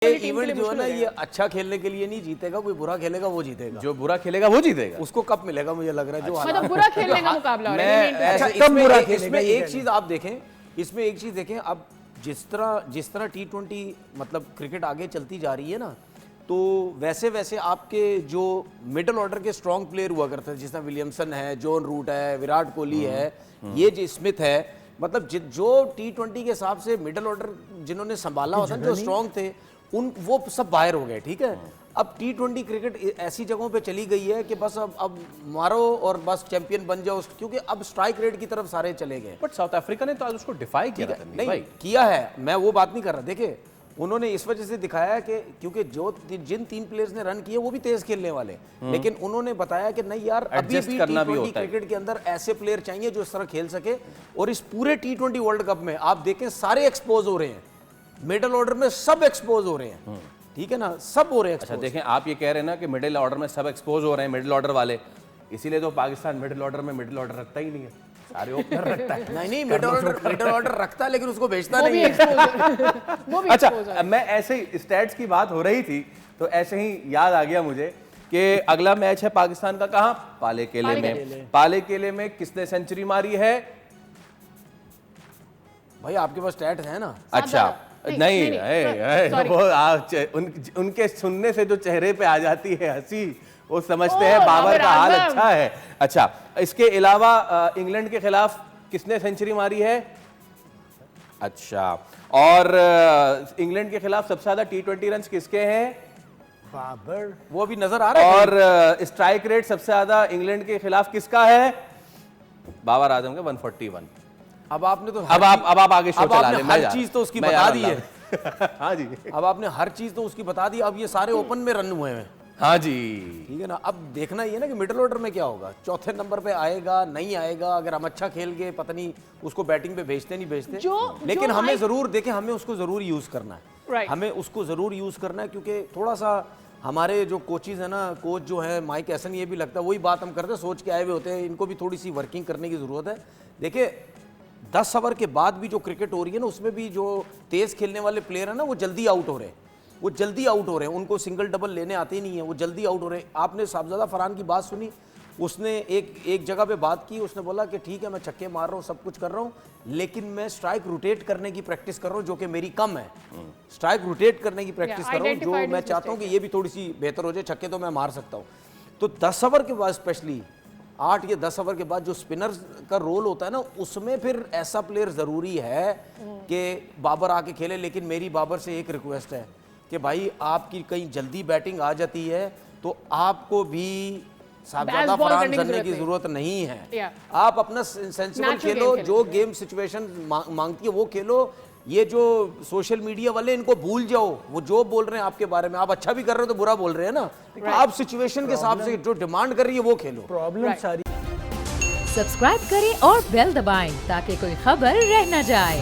ये इवेंट जो है ना ये अच्छा खेलने के लिए नहीं जीतेगा, कोई बुरा खेलेगा वो जीतेगा। जो बुरा खेलेगा वो जीतेगा, उसको कप मिलेगा मुझे लग रहा है। जो मतलब बुरा खेलने का मुकाबला हो रहा है। इसमें एक चीज आप देखें, इसमें एक चीज देखें, अब जिस तरह T20 मतलब क्रिकेट आगे चलती जा रही है ना, तो वैसे वैसे आपके जो मिडिल ऑर्डर के स्ट्रॉन्ग प्लेयर हुआ करते हैं, जिस तरह विलियमसन है, जॉन रूट है, विराट कोहली है, ये जो स्मिथ है, मतलब जो T20 के हिसाब से मिडिल ऑर्डर जिन्होंने संभाला होता है, जो स्ट्रॉन्ग थे, उन वो सब बाहर हो गए। ठीक है, अब T20 क्रिकेट ऐसी जगहों पे चली गई है कि बस अब मारो और बस चैंपियन बन जाओ, क्योंकि अब स्ट्राइक रेट की तरफ सारे चले गए। बट साउथ अफ्रीका ने तो आज उसको डिफाई किया था। नहीं किया है, मैं वो बात नहीं कर रहा। देखिए उन्होंने इस वजह से दिखाया कि क्योंकि जिन 3 प्लेयर्स ने रन किए वो भी तेज खेलने वाले, लेकिन उन्होंने बताया कि नहीं यार अभी भी T20 क्रिकेट के अंदर ऐसे प्लेयर चाहिए जो इस तरह खेल सके। और इस पूरे T20 वर्ल्ड कप में आप देखें सारे एक्सपोज हो रहे हैं, मिडिल ऑर्डर में सब एक्सपोज हो रहे हैं। ठीक है ना, सब हो रहे हैं। अच्छा देखें, आप ये कह रहे हैं ना कि मिडिल ऑर्डर में सब एक्सपोज हो रहे हैं, मिडिल ऑर्डर वाले, इसीलिए तो पाकिस्तान मिडिल ऑर्डर में मिडिल ऑर्डर रखता ही नहीं है, सारे ओपनर रखता है। नहीं मिडिल ऑर्डर रखता है, लेकिन उसको बेचता नहीं है। अच्छा, मैं ऐसे ही स्टैट्स की बात हो रही थी तो ऐसे ही याद आ गया मुझे कि अगला मैच है पाकिस्तान का, कहां? पाले केले में। पाले केले में किसने सेंचुरी मारी है? भाई आपके पास स्टैट्स है ना? अच्छा नहीं, वो उनके सुनने से जो चेहरे पे आ जाती है हंसी, वो समझते हैं बाबर का हाल अच्छा है। अच्छा, इसके अलावा इंग्लैंड के खिलाफ किसने सेंचुरी मारी है? अच्छा, और इंग्लैंड के खिलाफ सबसे ज्यादा T20 रन किसके हैं? बाबर, वो भी नजर आ रहा है। और स्ट्राइक रेट सबसे ज्यादा इंग्लैंड के खिलाफ किसका है? बाबर आजम का 141। अब आपने तो अब आप आगे शो चला लें, हर चीज तो उसकी बता दी है। हाँ जी, अब आपने हर चीज तो उसकी बता दी। अब ये सारे ओपन में रन हुए हैं। हाँ जी, ठीक है ना। अब देखना ये ना कि मिडिल ऑर्डर में क्या होगा, चौथे नंबर पे आएगा नहीं आएगा। अगर हम अच्छा खेल गए, पता नहीं उसको बैटिंग पे भेजते नहीं भेजते, लेकिन हमें जरूर देखें, हमें उसको जरूर यूज करना है। हमें उसको जरूर यूज करना है, क्योंकि थोड़ा सा हमारे जो कोचेज है ना, कोच जो है माइक एसन, ये भी लगता है वही बात हम करते हैं, सोच के आए हुए होते हैं, इनको भी थोड़ी सी वर्किंग करने की जरूरत है। देखिए 10 ओवर के बाद भी जो क्रिकेट हो रही है ना, उसमें भी जो तेज खेलने वाले प्लेयर है ना, वो जल्दी आउट हो रहे हैं, वो जल्दी आउट हो रहे हैं। उनको सिंगल डबल लेने आते ही नहीं है, वो जल्दी आउट हो रहे हैं। आपने साहबजादा फरहान की बात सुनी, उसने एक जगह पे बात की, उसने बोला कि ठीक है मैं छक्के मार रहा हूँ, सब कुछ कर रहा हूँ, लेकिन मैं स्ट्राइक रोटेट करने की प्रैक्टिस कर रहा हूँ, जो कि मेरी कम है। स्ट्राइक रोटेट करने की प्रैक्टिस कर रहा हूँ, जो मैं चाहता हूँ कि ये भी थोड़ी सी बेहतर हो जाए। छक्के तो मैं मार सकता हूँ। तो 10 ओवर के बाद, स्पेशली 8 या 10 ओवर के बाद जो स्पिनर का रोल होता है ना, उसमें फिर ऐसा प्लेयर ज़रूरी है कि बाबर आके खेले। लेकिन मेरी बाबर से एक रिक्वेस्ट है कि भाई आपकी कहीं जल्दी बैटिंग आ जाती है तो आपको भी साहबजादा फरहान करने की जरूरत नहीं है। आप अपना सेंसिबल खेलो, जो गेम सिचुएशन मांगती है वो खेलो। ये जो सोशल मीडिया वाले, इनको भूल जाओ, वो जो बोल रहे हैं आपके बारे में, आप अच्छा भी कर रहे हो तो बुरा बोल रहे हैं ना। आप सिचुएशन के हिसाब से जो डिमांड कर रही है वो खेलो। प्रॉब्लम सारी। सब्सक्राइब करें और बेल दबाएं ताकि कोई खबर रह न जाए।